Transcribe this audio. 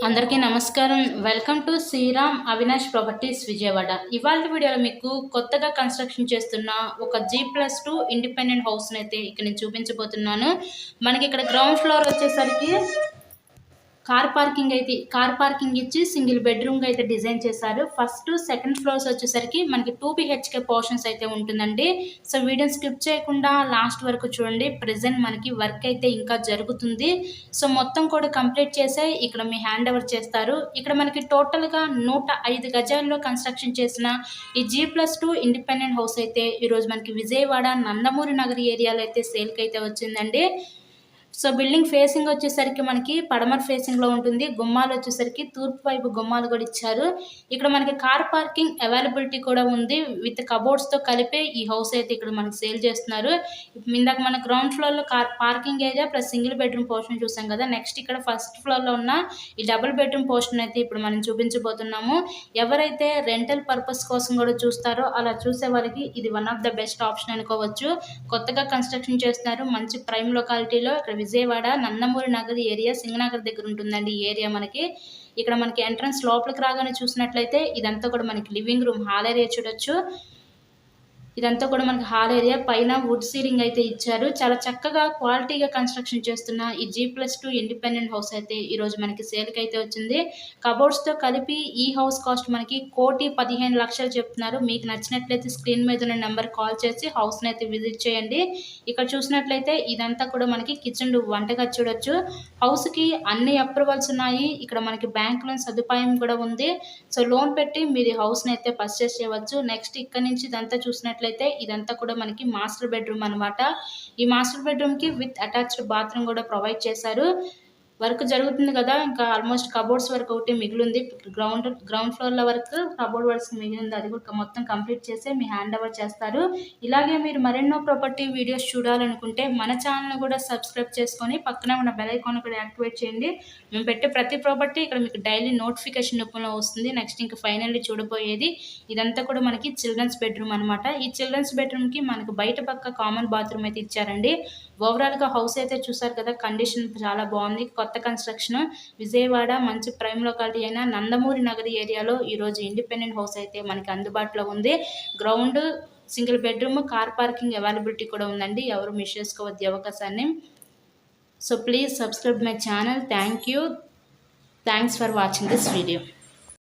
అందరికీ నమస్కారం. Welcome to Sriram Avinash properties Vijayawada. ఇవాళ వీడియోలో మీకు కొత్తగా కన్స్ట్రక్షన్ చేస్తున్న ఒక G+2 ఇండిపెండెంట్ హౌస్ని అయితే ఇక్కడ నేను చూపించబోతున్నాను. మనకి ఇక్కడ గ్రౌండ్ ఫ్లోర్ వచ్చేసరికి కార్ పార్కింగ్ ఇచ్చి సింగిల్ బెడ్రూమ్గా అయితే డిజైన్ చేశారు. ఫస్ట్ సెకండ్ ఫ్లోర్స్ వచ్చేసరికి మనకి 2 BHK పోర్షన్స్ అయితే ఉంటుందండి. సో వీడియోని స్కిప్ చేయకుండా లాస్ట్ వరకు చూడండి. ప్రెజెంట్ మనకి వర్క్ అయితే ఇంకా జరుగుతుంది. సో మొత్తం కూడా కంప్లీట్ చేసే ఇక్కడ మీ హ్యాండ్ ఓవర్ చేస్తారు. ఇక్కడ మనకి టోటల్గా 105 గజాల్లో కన్స్ట్రక్షన్ చేసిన ఈ G+2 ఇండిపెండెంట్ హౌస్ అయితే ఈరోజు మనకి విజయవాడ నందమూరి నగర్ ఏరియాలో అయితే సేల్కి అయితే వచ్చిందండి. సో బిల్డింగ్ ఫేసింగ్ వచ్చేసరికి మనకి పడమర ఫేసింగ్లో ఉంటుంది. గుమ్మాలు వచ్చేసరికి తూర్పు వైపు గుమ్మాలు కూడా ఇచ్చారు. ఇక్కడ మనకి కార్ పార్కింగ్ అవైలబిలిటీ కూడా ఉంది. విత్ కబోర్డ్స్తో కలిపి ఈ హౌస్ అయితే ఇక్కడ మనకి సేల్ చేస్తున్నారు. ఇందాక మన గ్రౌండ్ ఫ్లోర్లో car parking area plus single bedroom portion చూసాం కదా. నెక్స్ట్ ఇక్కడ ఫస్ట్ ఫ్లోర్లో ఉన్న ఈ డబుల్ బెడ్రూమ్ పోర్షన్ అయితే ఇప్పుడు మనం చూపించబోతున్నాము. ఎవరైతే రెంటల్ పర్పస్ కోసం కూడా చూస్తారో అలా చూసే వారికి ఇది one of the best option అనుకోవచ్చు. కొత్తగా కన్స్ట్రక్షన్ చేస్తున్నారు. మంచి ప్రైమ్ లొకాలిటీలో ఇక్కడ విజయవాడ నందమూరి నగర్ ఏరియా సింగనగర్ దగ్గర ఉంటుందండి ఈ ఏరియా మనకి. ఇక్కడ మనకి ఎంట్రన్స్ లోపలికి రాగానే చూసినట్లయితే ఇదంతా కూడా మనకి లివింగ్ రూమ్ హాల్ ఏరియా చూడొచ్చు. ఇదంతా కూడా మనకి హాల్ ఏరియా, పైన వుడ్ సీలింగ్ అయితే ఇచ్చారు. చాలా చక్కగా క్వాలిటీగా కన్స్ట్రక్షన్ చేస్తున్న ఈ G+2 ఇండిపెండెంట్ హౌస్ అయితే ఈరోజు మనకి సేల్కి అయితే వచ్చింది. కబోర్డ్స్తో కలిపి ఈ హౌస్ కాస్ట్ మనకి 1,15,00,000 చెప్తున్నారు. మీకు నచ్చినట్లయితే స్క్రీన్ మీద ఉన్న నెంబర్ కాల్ చేసి హౌస్ని అయితే విజిట్ చేయండి. ఇక్కడ చూసినట్లయితే ఇదంతా కూడా మనకి కిచెన్ వంటగది చూడొచ్చు. హౌస్కి అన్ని అప్రూవల్స్ ఉన్నాయి. ఇక్కడ మనకి బ్యాంక్ లోన్ సదుపాయం కూడా ఉంది. సో లోన్ పెట్టి మీరు హౌస్ని అయితే పర్చేస్ చేయవచ్చు. నెక్స్ట్ ఇక్కడ నుంచి ఇదంతా చూసినట్లయితే ఇదంతా కూడా మనకి మాస్టర్ బెడ్రూమ్ అనమాట. ఈ మాస్టర్ బెడ్రూమ్ కి విత్ అటాచ్డ్ బాత్రూమ్ కూడా ప్రొవైడ్ చేశారు. వర్క్ జరుగుతుంది కదా, ఇంకా ఆల్మోస్ట్ కబోర్డ్స్ వరకు ఒకటి మిగిలింది. గ్రౌండ్ ఫ్లోర్ల వరకు కబోర్డ్ వర్క్స్ మిగిలింది. అది కూడా మొత్తం కంప్లీట్ చేసి మీ హ్యాండ్ ఓవర్ చేస్తారు. ఇలాగే మీరు మరెన్నో ప్రాపర్టీ వీడియోస్ చూడాలనుకుంటే మన ఛానల్ కూడా సబ్స్క్రైబ్ చేసుకొని పక్కనే ఉన్న బెల్ ఐకాన్ కూడా యాక్టివేట్ చేయండి. మేము పెట్టే ప్రతి ప్రాపర్టీ ఇక్కడ మీకు డైలీ నోటిఫికేషన్ రూపంలో వస్తుంది. నెక్స్ట్ ఇంకా ఫైనల్లీ చూడబోయేది ఇదంతా కూడా మనకి చిల్డ్రన్స్ బెడ్రూమ్ అనమాట. ఈ చిల్డ్రన్స్ బెడ్రూమ్కి మనకు బయట పక్క కామన్ బాత్రూమ్ అయితే ఇచ్చారండి. ఓవరాల్గా హౌస్ అయితే చూసారు కదా, కండిషన్ చాలా బాగుంది. కొత్త కన్స్ట్రక్షన్ విజయవాడ మంచి ప్రైమ్ లొకాలిటీ అయిన నందమూరి నగర్ ఏరియాలో ఈరోజు ఇండిపెండెంట్ హౌస్ అయితే మనకి అందుబాటులో ఉంది. Ground single bedroom, car parking availability కూడా ఉందండి. ఎవరు మిస్ చేసుకోవద్దు అవకాశాన్ని. So please subscribe my channel. Thanks for watching this video.